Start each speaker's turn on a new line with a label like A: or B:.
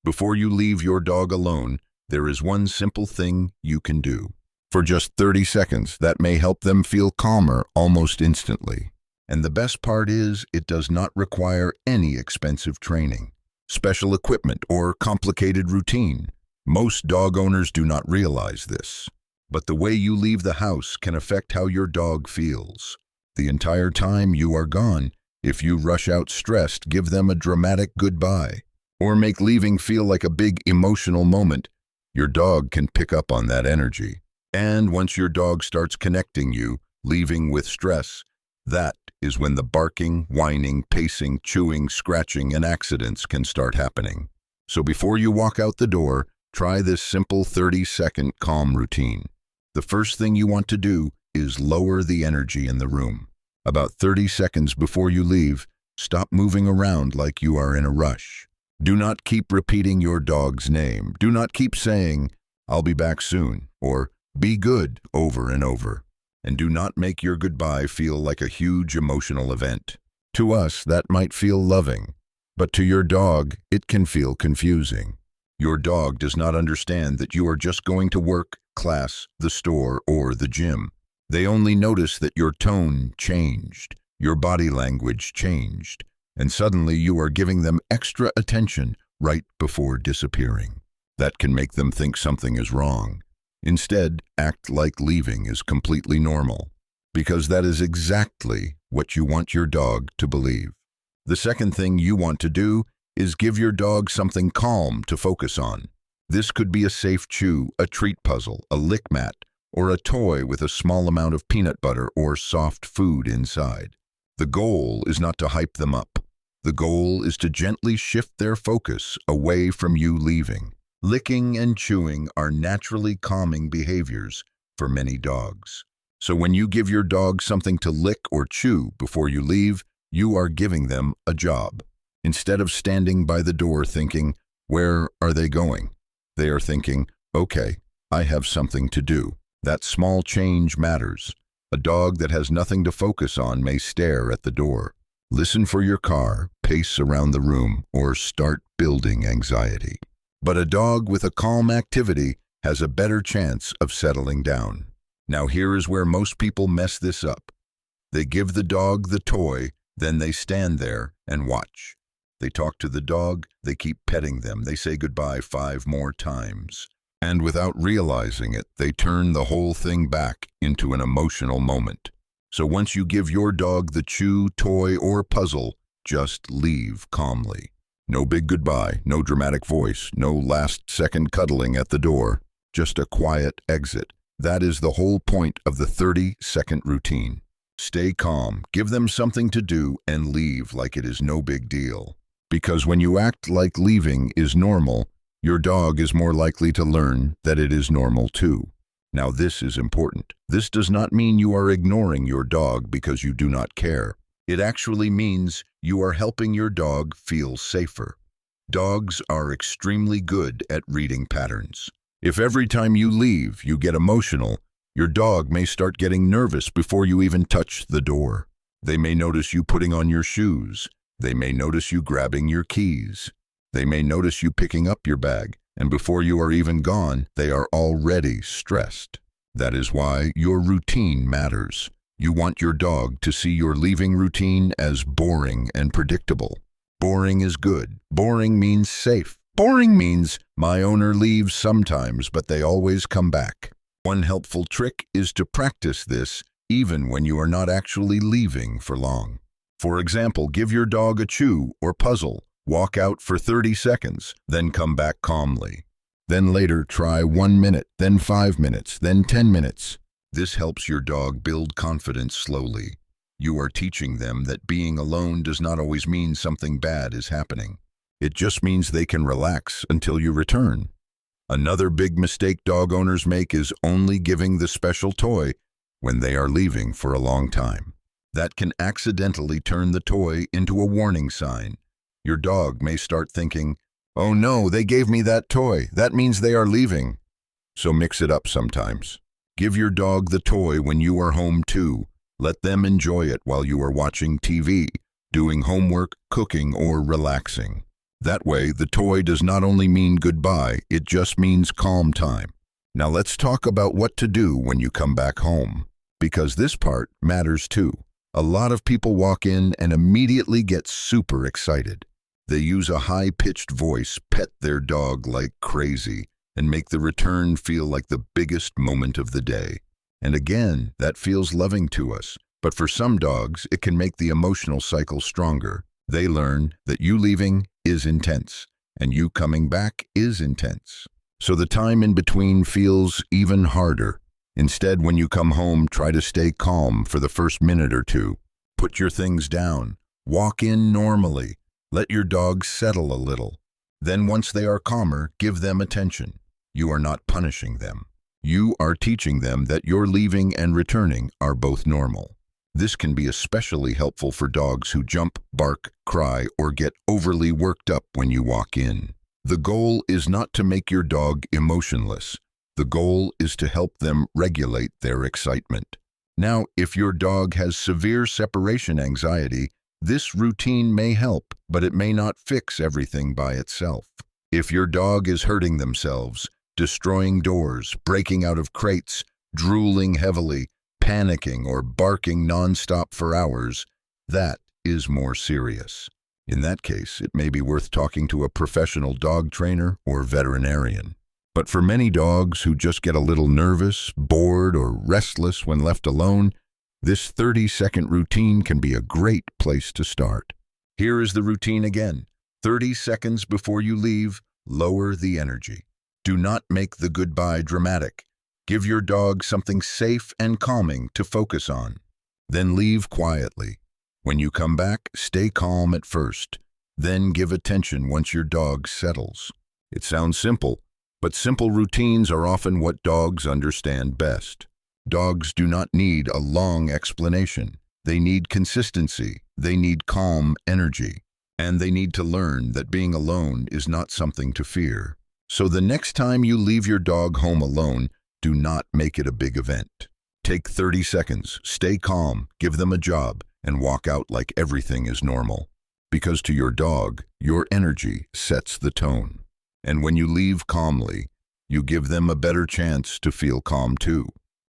A: Before you leave your dog alone, there is one simple thing you can do. For just 30 seconds, that may help them feel calmer almost instantly. And the best part is, it does not require any expensive training, special equipment, or complicated routine. Most dog owners do not realize this. But the way you leave the house can affect how your dog feels. The entire time you are gone, if you rush out stressed, give them a dramatic goodbye, or make leaving feel like a big emotional moment, your dog can pick up on that energy. And once your dog starts connecting you, leaving with stress, that is when the barking, whining, pacing, chewing, scratching, and accidents can start happening. So before you walk out the door, try this simple 30-second calm routine. The first thing you want to do is lower the energy in the room. About 30 seconds before you leave, stop moving around like you are in a rush. Do not keep repeating your dog's name. Do not keep saying, "I'll be back soon," or "Be good," over and over. And do not make your goodbye feel like a huge emotional event. To us, that might feel loving, but to your dog, it can feel confusing. Your dog does not understand that you are just going to work, class, the store, or the gym. They only notice that your tone changed, your body language changed, and suddenly you are giving them extra attention right before disappearing. That can make them think something is wrong. Instead, act like leaving is completely normal, because that is exactly what you want your dog to believe. The second thing you want to do is give your dog something calm to focus on. This could be a safe chew, a treat puzzle, a lick mat, or a toy with a small amount of peanut butter or soft food inside. The goal is not to hype them up. The goal is to gently shift their focus away from you leaving. Licking and chewing are naturally calming behaviors for many dogs. So when you give your dog something to lick or chew before you leave, you are giving them a job. Instead of standing by the door thinking, "Where are they going?" they are thinking, "Okay, I have something to do." That small change matters. A dog that has nothing to focus on may stare at the door, listen for your car, pace around the room, or start building anxiety. But a dog with a calm activity has a better chance of settling down. Now here is where most people mess this up. They give the dog the toy, then they stand there and watch. They talk to the dog, they keep petting them, they say goodbye 5 more times. And without realizing it, they turn the whole thing back into an emotional moment. So once you give your dog the chew, toy, or puzzle, just leave calmly. No big goodbye, no dramatic voice, no last-second cuddling at the door, just a quiet exit. That is the whole point of the 30-second routine. Stay calm, give them something to do, and leave like it is no big deal. Because when you act like leaving is normal, your dog is more likely to learn that it is normal too. Now this is important. This does not mean you are ignoring your dog because you do not care. It actually means you are helping your dog feel safer. Dogs are extremely good at reading patterns. If every time you leave you get emotional, your dog may start getting nervous before you even touch the door. They may notice you putting on your shoes. They may notice you grabbing your keys. They may notice you picking up your bag, and before you are even gone, they are already stressed. That is why your routine matters. You want your dog to see your leaving routine as boring and predictable. Boring is good. Boring means safe. Boring means my owner leaves sometimes, but they always come back. One helpful trick is to practice this even when you are not actually leaving for long. For example, give your dog a chew or puzzle, walk out for 30 seconds, then come back calmly. Then later try 1 minute, then 5 minutes, then 10 minutes. This helps your dog build confidence slowly. You are teaching them that being alone does not always mean something bad is happening. It just means they can relax until you return. Another big mistake dog owners make is only giving the special toy when they are leaving for a long time. That can accidentally turn the toy into a warning sign. Your dog may start thinking, "Oh no, they gave me that toy. That means they are leaving." So mix it up sometimes. Give your dog the toy when you are home too. Let them enjoy it while you are watching TV, doing homework, cooking, or relaxing. That way, the toy does not only mean goodbye, it just means calm time. Now let's talk about what to do when you come back home, because this part matters too. A lot of people walk in and immediately get super excited. They use a high-pitched voice, pet their dog like crazy, and make the return feel like the biggest moment of the day. And again, that feels loving to us. But for some dogs, it can make the emotional cycle stronger. They learn that you leaving is intense, and you coming back is intense. So the time in between feels even harder. Instead, when you come home, try to stay calm for the first minute or two. Put your things down. Walk in normally. Let your dog settle a little. Then once they are calmer, give them attention. You are not punishing them. You are teaching them that your leaving and returning are both normal. This can be especially helpful for dogs who jump, bark, cry, or get overly worked up when you walk in. The goal is not to make your dog emotionless. The goal is to help them regulate their excitement. Now, if your dog has severe separation anxiety, this routine may help, but it may not fix everything by itself. If your dog is hurting themselves, destroying doors, breaking out of crates, drooling heavily, panicking, or barking nonstop for hours, that is more serious. In that case, it may be worth talking to a professional dog trainer or veterinarian. But for many dogs who just get a little nervous, bored, or restless when left alone, this 30-second routine can be a great place to start. Here is the routine again. 30 seconds before you leave, lower the energy. Do not make the goodbye dramatic. Give your dog something safe and calming to focus on. Then leave quietly. When you come back, stay calm at first. Then give attention once your dog settles. It sounds simple, but simple routines are often what dogs understand best. Dogs do not need a long explanation. They need consistency. They need calm energy. And they need to learn that being alone is not something to fear. So the next time you leave your dog home alone, do not make it a big event. Take 30 seconds, stay calm, give them a job, and walk out like everything is normal. Because to your dog, your energy sets the tone. And when you leave calmly, you give them a better chance to feel calm too.